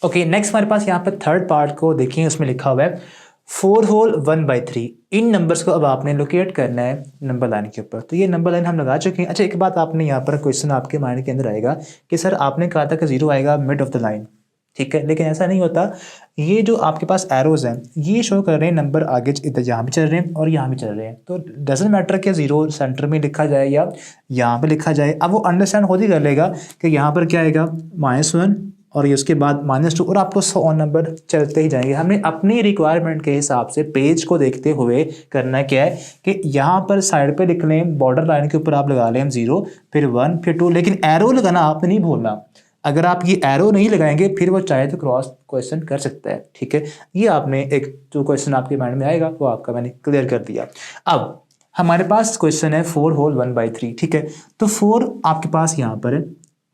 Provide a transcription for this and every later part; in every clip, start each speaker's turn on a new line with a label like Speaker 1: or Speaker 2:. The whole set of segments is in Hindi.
Speaker 1: ओके, नेक्स्ट हमारे पास यहाँ पर थर्ड पार्ट को देखिए, उसमें लिखा हुआ है 4 होल 1/3। इन नंबर्स को अब आपने लोकेट करना है नंबर लाइन के ऊपर। तो ये नंबर लाइन हम लगा चुके हैं। अच्छा, एक बात आपने यहाँ पर क्वेश्चन आपके माइंड के अंदर आएगा कि सर आपने कहा था कि 0 आएगा मिड ऑफ द लाइन, ठीक है, लेकिन ऐसा नहीं होता। ये जो आपके पास एरोज हैं ये शो कर रहे हैं नंबर आगे इधर यहाँ भी चल रहे हैं और यहाँ भी चल रहे हैं। तो डजेंट मैटर कि 0 सेंटर में लिखा जाए या यहाँ पे लिखा जाए, अब वो अंडरस्टैंड खुद ही कर लेगा कि यहाँ पर क्या आएगा -1 और ये उसके बाद -2 और आपको 100 नंबर चलते ही जाएंगे। हमने अपनी रिक्वायरमेंट के हिसाब से पेज को देखते हुए करना क्या है कि यहाँ पर साइड पे लिख लें, बॉर्डर लाइन के ऊपर आप लगा लें 0, फिर 1, फिर 2, लेकिन एरो लगाना आपने नहीं भूलना। अगर आप ये एरो नहीं लगाएंगे फिर वो चाहे तो क्रॉस क्वेश्चन कर सकता है, ठीक है। ये आपने एक जो क्वेश्चन आपके माइंड में आएगा वो आपका मैंने क्लियर कर दिया। अब हमारे पास क्वेश्चन है 4 होल 1/3, ठीक है। तो 4 आपके पास यहाँ पर है,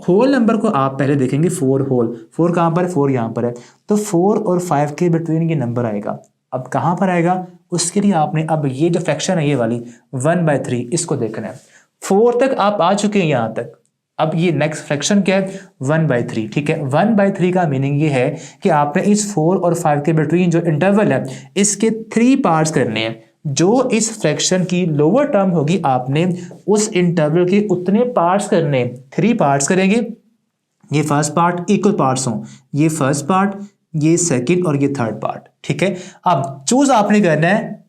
Speaker 1: होल नंबर को आप पहले देखेंगे 4 होल, 4 कहाँ पर है, 4 यहाँ पर है। तो 4 और 5 के बिटवीन ये नंबर आएगा। अब कहाँ पर आएगा उसके लिए आपने अब ये जो फ्रैक्शन है ये वाली 1/3 इसको देखना है। 4 तक आप आ चुके हैं यहाँ तक। अब ये नेक्स्ट फ्रैक्शन क्या है 1/3, ठीक है। 1/3 का मीनिंग ये है कि आपने इस 4 और 5 के बिटवीन जो इंटरवल है इसके 3 पार्ट्स करने हैं। जो इस फ्रैक्शन की लोअर टर्म होगी आपने उस इंटरवल के उतने पार्ट्स करने, 3 पार्ट्स करेंगे। ये फर्स्ट पार्ट इक्वल पार्ट्स हों, ये फर्स्ट पार्ट, ये सेकंड और ये थर्ड पार्ट, ठीक है। अब चूज आपने करना है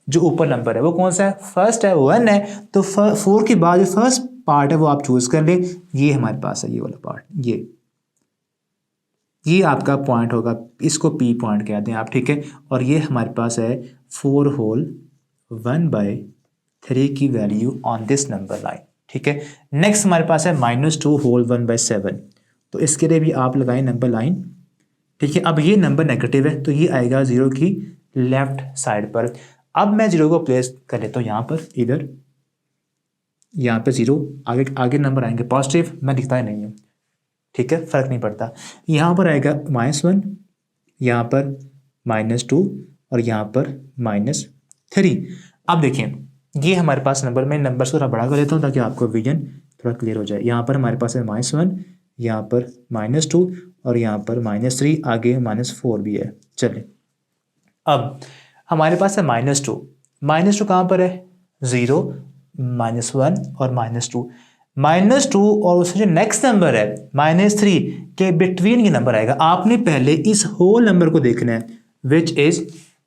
Speaker 1: जो ऊपर नंबर है वो कौन सा है, फर्स्ट है 1 है। तो 4 के बाद जो फर्स्ट पार्ट है वो आप चूज कर ले। ये हमारे पास है ये वाला पार्ट, ये आपका पॉइंट होगा, इसको पी पॉइंट कहते हैं आप, ठीक है। और ये हमारे पास है 4 होल 1/3 की value on this number line, ठीक है। नेक्स्ट हमारे पास है -2 होल 1/7। तो इसके लिए भी आप लगाएं नंबर लाइन, ठीक है। अब ये नंबर नेगेटिव है तो ये आएगा 0 की लेफ्ट साइड पर। अब मैं 0 को प्लेस कर लेता हूँ यहाँ पर, इधर यहाँ पे 0, आगे आगे नंबर आएंगे पॉजिटिव, मैं लिखता ही नहीं हूँ, ठीक है, फर्क नहीं पड़ता। यहाँ पर आएगा -1, यहाँ पर -2 और यहाँ पर -3। अब देखें ये हमारे पास नंबर, में नंबर्स को थोड़ा बड़ा कर देता हूँ ताकि आपको विजन थोड़ा क्लियर हो जाए। यहाँ पर हमारे पास है -1, यहाँ पर -2 और यहाँ पर -3, आगे -4 भी है। चलिए अब हमारे पास है -2, -2 कहाँ पर है 0, -1 और -2, -2 और उससे जो नेक्स्ट नंबर है -3 के बिटवीन ये नंबर आएगा। आपने पहले इस होल नंबर को देखना है विच इज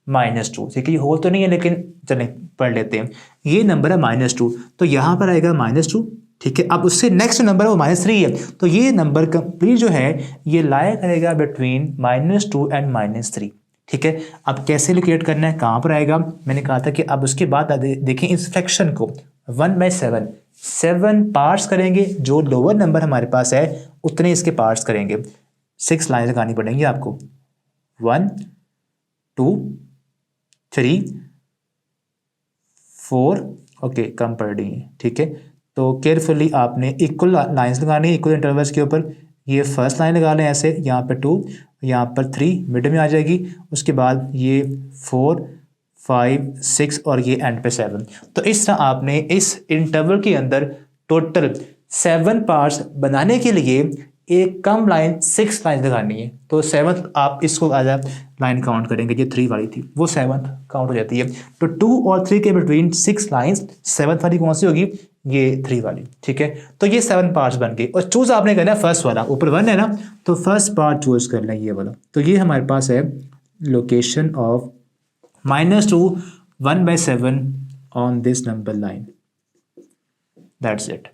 Speaker 1: -2, ठीक है। ये होल तो नहीं है लेकिन चलें पढ़ लेते हैं। ये नंबर है -2 तो यहाँ पर आएगा -2, ठीक है। अब उससे नेक्स्ट नंबर है वो -3 है तो ये नंबर कंप्लीट जो है ये लाया करेगा बिटवीन -2 एंड -3, ठीक है। अब कैसे लोकेट करना है, कहाँ पर आएगा, मैंने कहा था कि अब उसके बाद देखें इस फ्रैक्शन को 1/7 7 पार्ट्स करेंगे। जो लोअर नंबर हमारे पास है उतने इसके पार्ट्स करेंगे। 6 लाइन लगानी पड़ेंगी आपको, 1 2 3 4, ओके कम पड़ रही है, ठीक है। तो केयरफुली आपने इक्वल लाइंस लगानी है इक्वल इंटरवल्स के ऊपर। ये फर्स्ट लाइन लगा लें ऐसे, यहाँ पर 2, यहाँ पर 3 मिड में आ जाएगी, उसके बाद ये 4 5 6 और ये एंड पे 7। तो इस तरह आपने इस इंटरवल के अंदर टोटल 7 पार्ट्स बनाने के लिए एक कम लाइन 6 लाइन लगानी है। तो 7th आप इसको आज लाइन काउंट करेंगे, ये 3 वाली थी वो 7th काउंट हो जाती है। तो 2 और 3 के बिटवीन 6 लाइंस, 7th वाली कौन सी होगी, ये 3 वाली, ठीक है। तो ये 7 पार्ट्स बन गए और चूज आपने करना है फर्स्ट वाला, ऊपर 1 है ना तो फर्स्ट पार्ट चूज कर लें ये वाला। तो ये हमारे पास है location of -2 1/7 on this number line. That's it.